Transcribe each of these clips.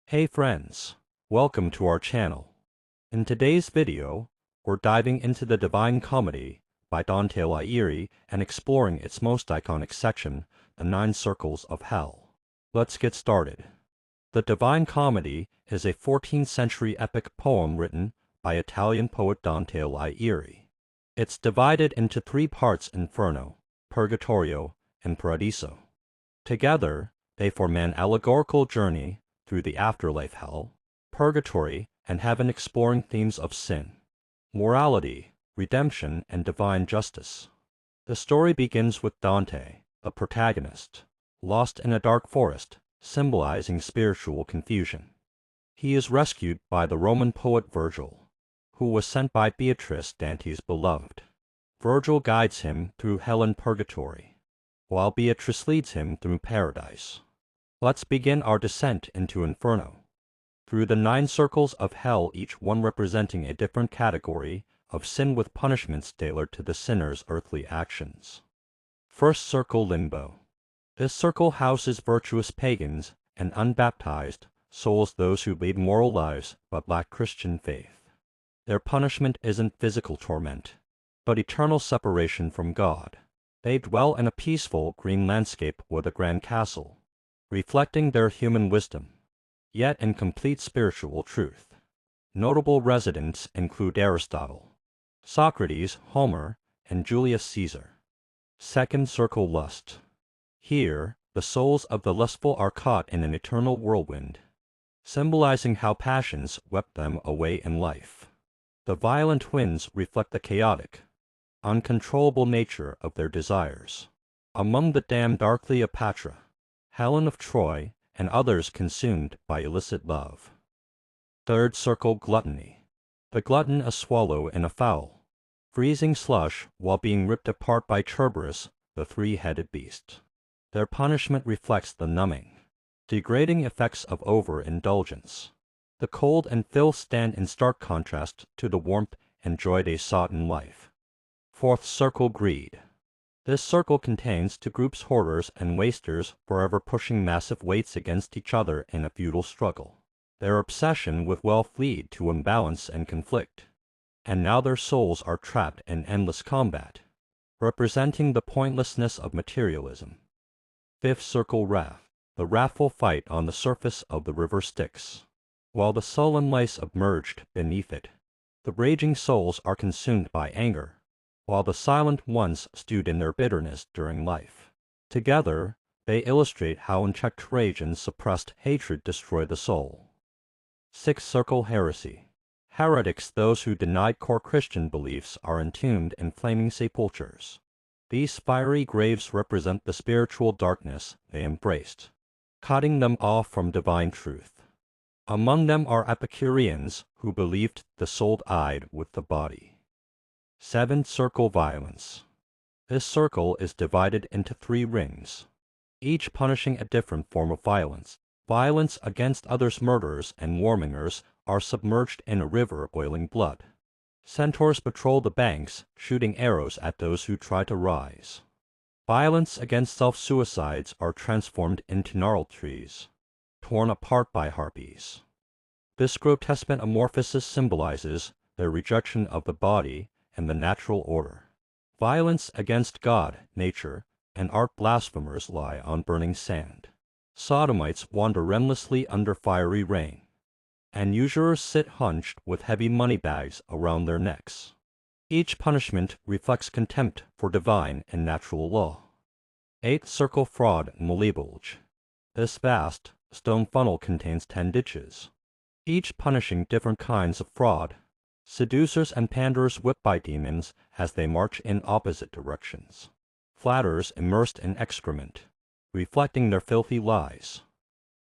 Hey friends, welcome to our channel. In today's video, we're diving into the Divine Comedy by Dante Alighieri and exploring its most iconic section, the 9 Circles of Hell. Let's get started. The Divine Comedy is a 14th century epic poem written by Italian poet Dante Alighieri. It's divided into 3 parts: Inferno, Purgatorio, and Paradiso. Together, they form an allegorical journey through the afterlife, hell, purgatory, and heaven, exploring themes of sin, morality, redemption, and divine justice. The story begins with Dante, the protagonist, lost in a dark forest, symbolizing spiritual confusion. He is rescued by the Roman poet Virgil, who was sent by Beatrice, Dante's beloved. Virgil guides him through hell and purgatory, while Beatrice leads him through paradise. Let's begin our descent into Inferno. Through the 9 circles of hell, each one representing a different category of sin with punishments tailored to the sinner's earthly actions. First circle, Limbo. This circle houses virtuous pagans and unbaptized souls, those who lead moral lives but lack Christian faith. Their punishment isn't physical torment, but eternal separation from God. They dwell in a peaceful green landscape with a grand castle, reflecting their human wisdom, yet in complete spiritual truth. Notable residents include Aristotle, Socrates, Homer, and Julius Caesar. Second circle, Lust. Here, the souls of the lustful are caught in an eternal whirlwind, symbolizing how passions swept them away in life. The violent winds reflect the chaotic, uncontrollable nature of their desires. Among the damned are Cleopatra, Helen of Troy, and others consumed by illicit love. Third circle, Gluttony. The glutton, a swallow in a fowl, freezing slush while being ripped apart by Cerberus, the 3-headed beast. Their punishment reflects the numbing, degrading effects of overindulgence. The cold and filth stand in stark contrast to the warmth and joy they sought in life. Fourth circle, Greed. This circle contains 2 groups: hoarders and wasters, forever pushing massive weights against each other in a futile struggle. Their obsession with wealth lead to imbalance and conflict, and now their souls are trapped in endless combat, representing the pointlessness of materialism. Fifth circle, Wrath. The wrathful fight on the surface of the river Styx, while the sullen lie submerged beneath it. The raging souls are consumed by anger, while the silent ones stewed in their bitterness during life. Together, they illustrate how unchecked rage and suppressed hatred destroy the soul. Sixth circle, Heresy. Heretics, those who denied core Christian beliefs, are entombed in flaming sepulchres. These fiery graves represent the spiritual darkness they embraced, cutting them off from divine truth. Among them are Epicureans, who believed the soul died with the body. Seventh circle, Violence. This circle is divided into 3 rings, each punishing a different form of violence. Violence against others, murderers and warmongers, are submerged in a river of boiling blood. Centaurs patrol the banks, shooting arrows at those who try to rise. Violence against self-suicides are transformed into gnarled trees, torn apart by harpies. This grotesque metamorphosis symbolizes their rejection of the body and the natural order. Violence against God, nature, and art, blasphemers lie on burning sand. Sodomites wander endlessly under fiery rain, and usurers sit hunched with heavy money bags around their necks. Each punishment reflects contempt for divine and natural law. Eighth circle, Fraud and Malebulge. This vast stone funnel contains 10 ditches, each punishing different kinds of fraud. Seducers and panderers whipped by demons as they march in opposite directions. Flatterers immersed in excrement, reflecting their filthy lies.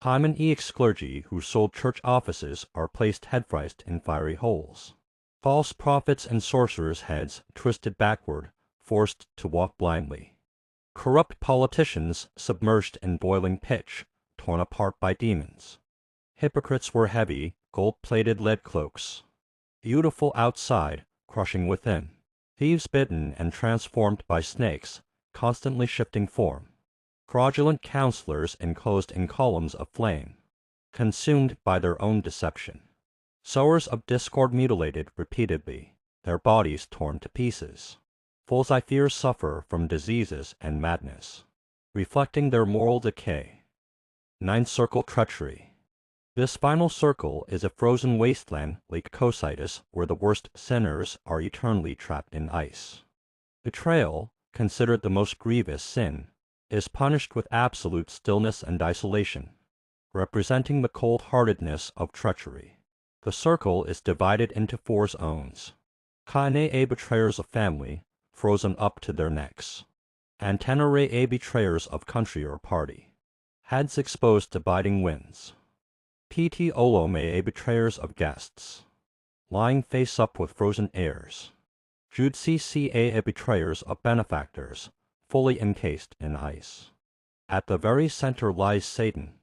Hymenaeus clergy who sold church offices are placed headfirst in fiery holes. False prophets and sorcerers' heads twisted backward, forced to walk blindly. Corrupt politicians submerged in boiling pitch, torn apart by demons. Hypocrites wear heavy, gold-plated lead cloaks, beautiful outside, crushing within. Thieves bitten and transformed by snakes, constantly shifting form. Fraudulent counselors enclosed in columns of flame. consumed by their own deception. Sowers of discord mutilated repeatedly, their bodies torn to pieces. Fools I fear suffer from diseases and madness, reflecting their moral decay. Ninth circle treachery. This final circle is a frozen wasteland like Cocytus where the worst sinners are eternally trapped in ice. Betrayal, considered the most grievous sin, is punished with absolute stillness and isolation, representing the cold-heartedness of treachery. The circle is divided into 4 zones. Kaine betrayers of family, frozen up to their necks. Antennae betrayers of country or party, heads exposed to biting winds. Pt olome betrayers of guests, lying face up with frozen airs. Judca betrayers of benefactors, fully encased in ice. At the very center lies Satan,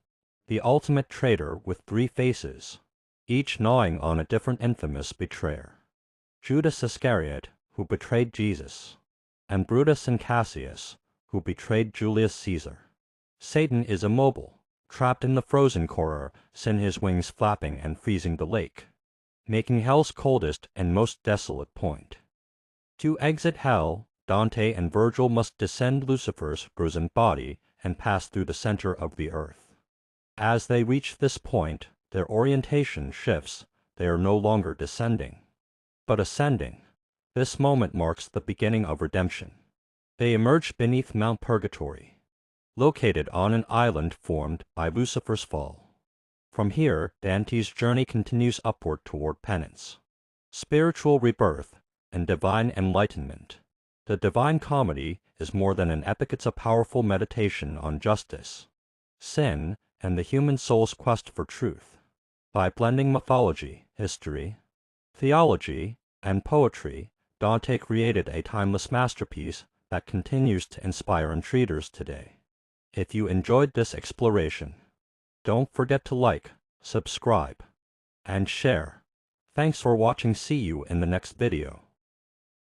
the ultimate traitor with 3 faces, each gnawing on a different infamous betrayer. Judas Iscariot, who betrayed Jesus, and Brutus and Cassius, who betrayed Julius Caesar. Satan is immobile, trapped in the frozen core, sin his wings flapping and freezing the lake, making hell's coldest and most desolate point. To exit hell, Dante and Virgil must descend Lucifer's frozen body and pass through the center of the earth. As they reach this point, their orientation shifts. They are no longer descending, but ascending. This moment marks the beginning of redemption. They emerge beneath Mount Purgatory, located on an island formed by Lucifer's fall. From here, Dante's journey continues upward toward penance, spiritual rebirth, and divine enlightenment. The Divine Comedy is more than an epic, it's a powerful meditation on justice, sin, and the human soul's quest for truth. By blending mythology, history, theology, and poetry, Dante created a timeless masterpiece that continues to inspire intriguers today. If you enjoyed this exploration, don't forget to like, subscribe, and share. Thanks for watching. See you in the next video.